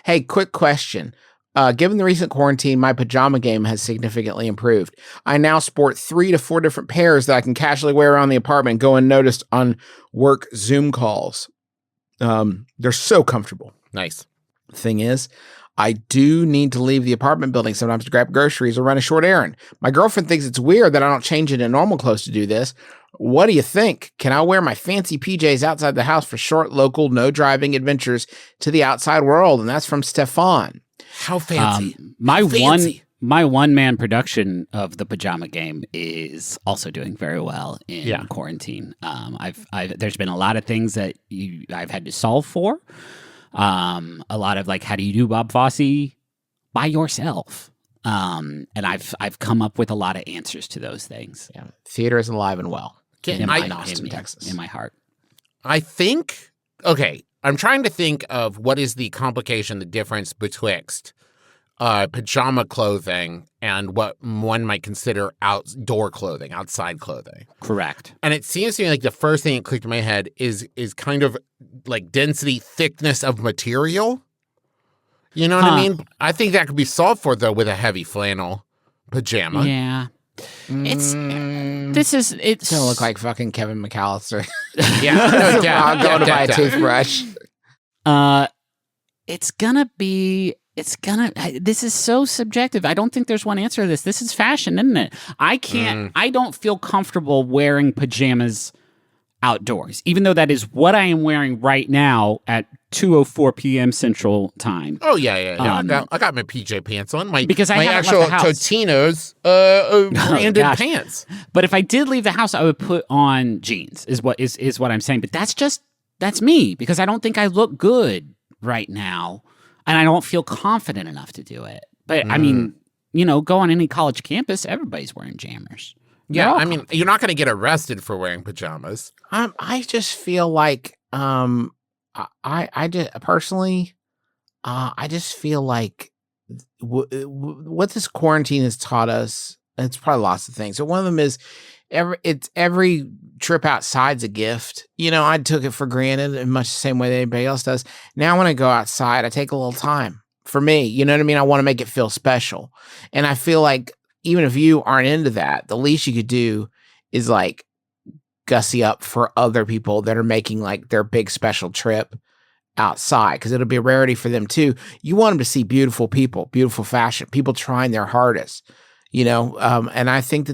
Hey, quick question. Given the recent quarantine, my pajama game has significantly improved. I now sport 3 to 4 different pairs that I can casually wear around the apartment and go unnoticed on work Zoom calls. They're so comfortable. Nice. Thing is, I do need to leave the apartment building sometimes to grab groceries or run a short errand. My girlfriend thinks it's weird that I don't change into normal clothes to do this. What do you think? Can I wear my fancy PJs outside the house for short, local, no driving adventures to the outside world? And that's from Stefan. How fancy. My one-man production of the pajama game is also doing very well in quarantine. There's been a lot of things that I've had to solve for. A lot of like, how do you do Bob Fosse by yourself? And I've come up with a lot of answers to those things. Yeah, theater is alive and well in Austin, Texas. In my heart. I think. Okay, I'm trying to think of what is the complication, the difference betwixt pajama clothing and what one might consider outdoor clothing, outside clothing. Correct. And it seems to me like the first thing that clicked in my head is kind of like density, thickness of material. You know what I mean? I think that could be solved for, though, with a heavy flannel pajama. Yeah. It's going to look like fucking Kevin McAllister. Yeah. I'll go to buy a toothbrush. This is so subjective. I don't think there's one answer to this. This is fashion, isn't it? I don't feel comfortable wearing pajamas outdoors, even though that is what I am wearing right now at 2:04 p.m. Central Time. Oh, yeah. I got my PJ pants on. Because I haven't actual left the house. Totino's branded pants. But if I did leave the house, I would put on jeans, is what I'm saying. But that's me, because I don't think I look good right now. And I don't feel confident enough to do it. But, I mean, go on any college campus, everybody's wearing jammers. Yeah, I mean, you're not going to get arrested for wearing pajamas. I just feel like, I just personally, I just feel like what this quarantine has taught us, it's probably lots of things. So one of them is every trip outside's a gift. I took it for granted in much the same way that anybody else does. Now when I go outside, I take a little time for me. You know what I mean? I want to make it feel special. And I feel like even if you aren't into that, the least you could do is like gussy up for other people that are making like their big special trip outside, because it'll be a rarity for them too. You want them to see beautiful people, beautiful fashion, people trying their hardest. And I think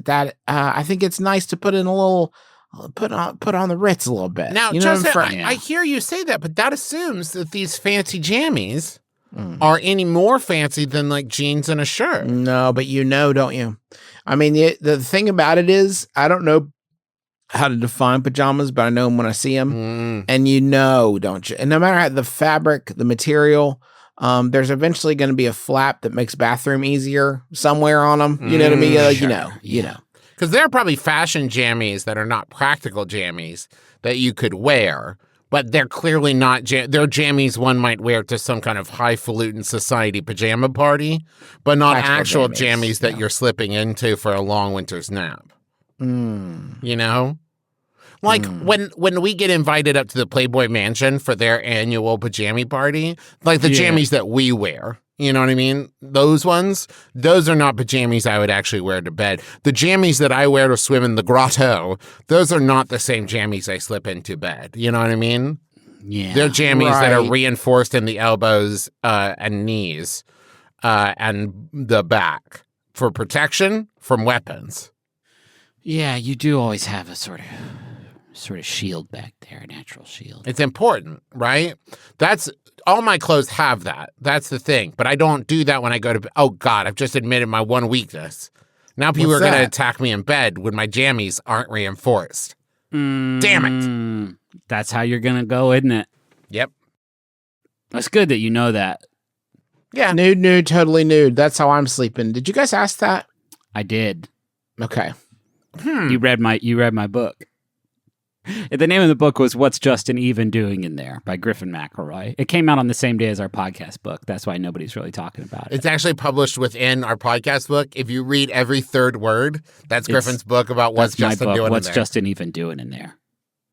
I think it's nice to put in a little, put on the Ritz a little bit. Now, Justin, I hear you say that, but that assumes that these fancy jammies are any more fancy than like jeans and a shirt. No, but don't you? I mean, the thing about it is, I don't know how to define pajamas, but I know them when I see them. And don't you? And no matter how the fabric, the material, there's eventually going to be a flap that makes bathroom easier somewhere on them. You know what I mean? Like, Because there are probably fashion jammies that are not practical jammies that you could wear, but they're clearly not. They're jammies one might wear to some kind of highfalutin society pajama party, but not actual jammies that you're slipping into for a long winter's nap. Like when we get invited up to the Playboy Mansion for their annual pajama party, like the jammies that we wear, you know what I mean? Those ones, those are not pajamas I would actually wear to bed. The jammies that I wear to swim in the grotto, those are not the same jammies I slip into bed. You know what I mean? Yeah. They're jammies that are reinforced in the elbows and knees and the back for protection from weapons. Yeah, you do always have a sort of shield back there, a natural shield. It's important, right? That's all my clothes have that. That's the thing. But I don't do that when I go to bed. Oh, God, I've just admitted my one weakness. Now people are going to attack me in bed when my jammies aren't reinforced. Damn it. That's how you're going to go, isn't it? Yep. That's good that you know that. Yeah. Nude, totally nude. That's how I'm sleeping. Did you guys ask that? I did. Okay. You read my book. The name of the book was What's Justin Even Doing in There by Griffin McElroy. It came out on the same day as our podcast book. That's why nobody's really talking about it. It's actually published within our podcast book. If you read every third word, that's Griffin's book about what's Justin doing in there. What's Justin Even Doing in There.